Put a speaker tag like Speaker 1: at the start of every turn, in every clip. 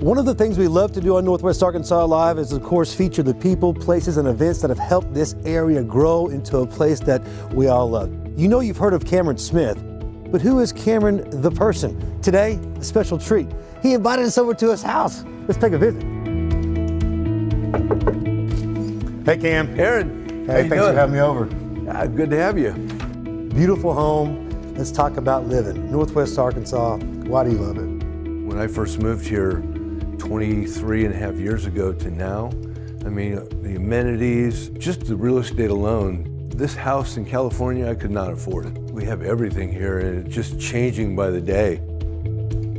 Speaker 1: One of the things we love to do on Northwest Arkansas Live is, of course, feature the people, places, and events that have helped this area grow into a place that we all love. You know you've heard of Cameron Smith, but who is Cameron the person? Today, a special treat. He invited us over to his house. Let's take a visit. Hey, Cam.
Speaker 2: Aaron.
Speaker 1: Hey, thanks for having me over.
Speaker 2: Good to have you.
Speaker 1: Beautiful home. Let's talk about living. Northwest Arkansas, why do you love it?
Speaker 2: When I first moved here 23 and a half years ago to now, I mean, the amenities, just the real estate alone, this house in California, I could not afford it. We have everything here and it's just changing by the day.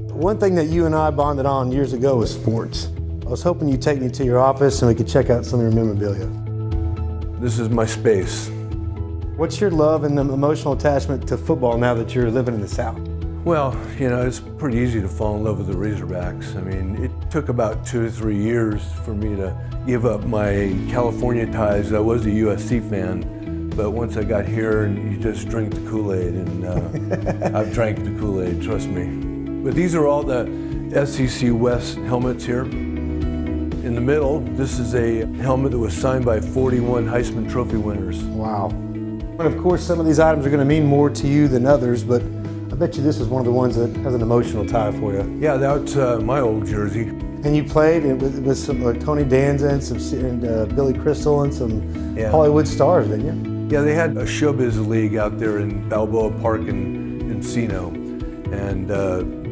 Speaker 1: One thing that you and I bonded on years ago was sports. I was hoping you'd take me to your office and we could check out some of your memorabilia.
Speaker 2: This is my space.
Speaker 1: What's your love and emotional attachment to football now that you're living in the South?
Speaker 2: Well, you know, it's pretty easy to fall in love with the Razorbacks. I mean, it took about 2 to 3 years for me to give up my California ties. I was a USC fan, but once I got here, and you just drink the Kool-Aid, and I've drank the Kool-Aid, trust me. But these are all the SEC West helmets here. In the middle, this is a helmet that was signed by 41 Heisman Trophy winners.
Speaker 1: Wow. And of course, some of these items are going to mean more to you than others, but I bet you this is one of the ones that has an emotional tie for you.
Speaker 2: Yeah, that's my old jersey.
Speaker 1: And you played with some Tony Danza and Billy Crystal and some Hollywood stars, didn't you?
Speaker 2: Yeah, they had a showbiz league out there in Balboa Park in Encino. And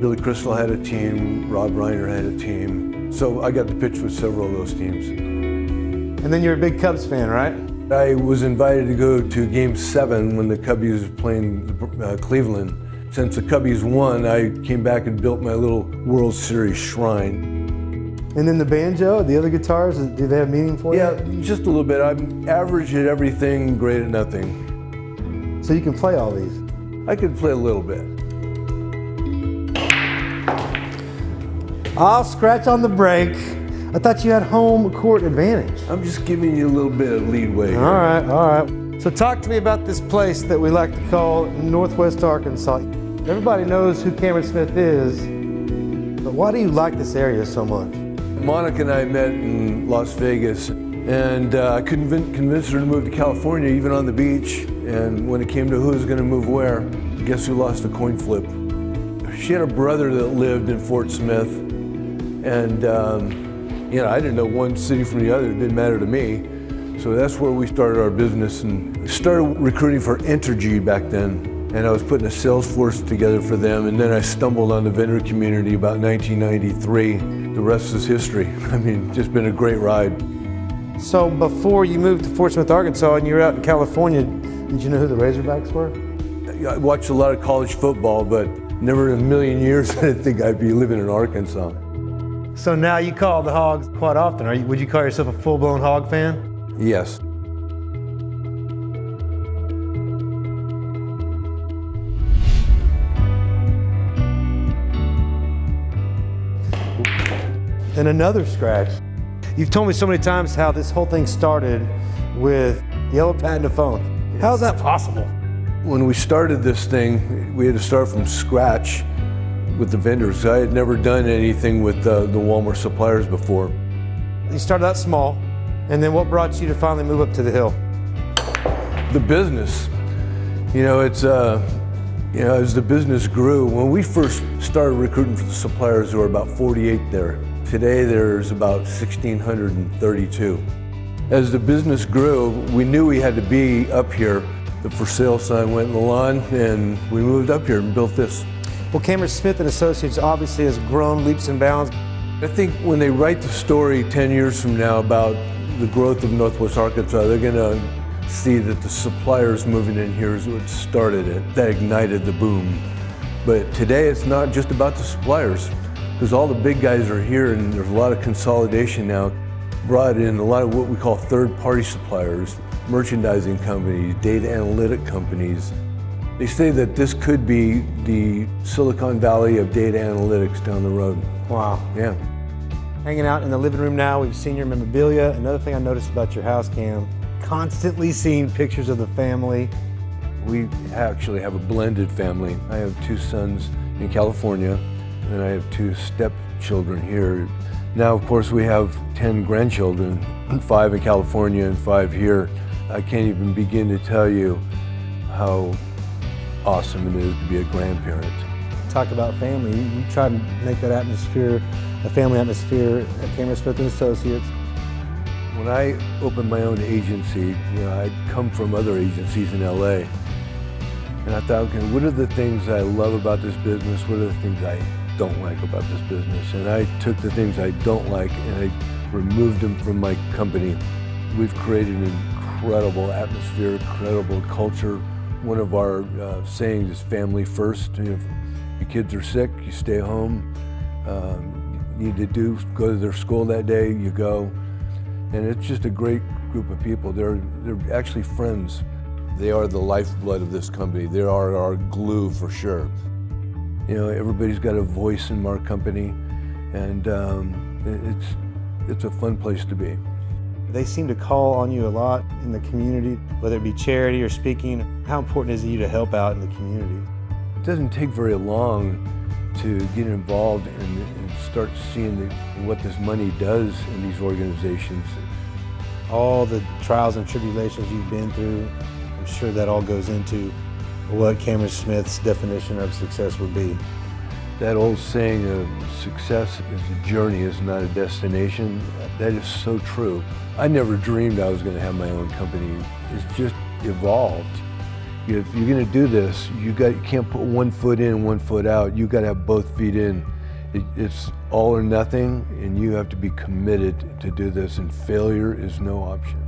Speaker 2: Billy Crystal had a team, Rob Reiner had a team. So I got to pitch with several of those teams.
Speaker 1: And then you're a big Cubs fan, right?
Speaker 2: I was invited to go to Game 7 when the Cubbies were playing Cleveland. Since the Cubbies won, I came back and built my little World Series shrine.
Speaker 1: And then the banjo, the other guitars, do they have meaning for you?
Speaker 2: Yeah, just a little bit. I'm average at everything, great at nothing.
Speaker 1: So you can play all these?
Speaker 2: I could play a little bit.
Speaker 1: I'll scratch on the brake. I thought you had home court advantage.
Speaker 2: I'm just giving you a little bit of leadway here.
Speaker 1: All right. So talk to me about this place that we like to call Northwest Arkansas. Everybody knows who Cameron Smith is, but why do you like this area so much?
Speaker 2: Monica and I met in Las Vegas, and I couldn't convince her to move to California, even on the beach. And when it came to who was going to move where, guess who lost a coin flip? She had a brother that lived in Fort Smith, and you know, I didn't know one city from the other. It didn't matter to me. So that's where we started our business and started recruiting for Intergy back then. And I was putting a sales force together for them. And then I stumbled on the vendor community about 1993. The rest is history. I mean, just been a great ride. So before you moved to Fort Smith, Arkansas, and you were out in California, did you know who the Razorbacks were? I watched a lot of college football, but never in a million years I didn't think I'd be living in Arkansas. So now you call the Hogs quite often. Would you call yourself a full-blown Hog fan? Yes. And another scratch. You've told me so many times how this whole thing started with yellow pad and a phone. How is that possible? When we started this thing, we had to start from scratch with the vendors. I had never done anything with the Walmart suppliers before. You started out small, and then what brought you to finally move up to the hill? The business. You know, it's as the business grew, when we first started recruiting for the suppliers, there were about 48 there. Today there's about 1,632. As the business grew, we knew we had to be up here. The for sale sign went in the lawn, and we moved up here and built this. Well, Cameron Smith and Associates obviously has grown leaps and bounds. I think when they write the story 10 years from now about the growth of Northwest Arkansas, they're going to see that the suppliers moving in here is what started it, that ignited the boom. But today it's not just about the suppliers, because all the big guys are here and there's a lot of consolidation now. Brought in a lot of what we call third-party suppliers, merchandising companies, data analytic companies. They say that this could be the Silicon Valley of data analytics down the road. Wow. Yeah. Hanging out in the living room now, we've seen your memorabilia. Another thing I noticed about your house, Cam, constantly seeing pictures of the family. We actually have a blended family. I have 2 sons in California, and I have 2 stepchildren here. Now, of course, we have 10 grandchildren, 5 in California and 5 here. I can't even begin to tell you how awesome it is to be a grandparent.
Speaker 1: Talk about family. You try to make that atmosphere, a family atmosphere at Cameron Smith & Associates.
Speaker 2: When I opened my own agency, I'd come from other agencies in LA. And I thought, okay, what are the things I love about this business? What are the things I don't like about this business? And I took the things I don't like and I removed them from my company. We've created an incredible atmosphere, incredible culture. One of our sayings is family first. If your kids are sick, you stay home. You need to go to their school that day, you go. And it's just a great group of people. They're actually friends. They are the lifeblood of this company. They are our glue for sure. Everybody's got a voice in our company, and it's a fun place to be.
Speaker 1: They seem to call on you a lot in the community, whether it be charity or speaking. How important is it to you to help out in the community?
Speaker 2: It doesn't take very long to get involved and start seeing what this money does in these organizations.
Speaker 1: All the trials and tribulations you've been through, I'm sure that all goes into what Cameron Smith's definition of success would be.
Speaker 2: That old saying of success is a journey, is not a destination, that is so true. I never dreamed I was going to have my own company. It's just evolved. If you're going to do this, you can't put one foot in, one foot out. You got to have both feet in. It's all or nothing, and you have to be committed to do this, and failure is no option.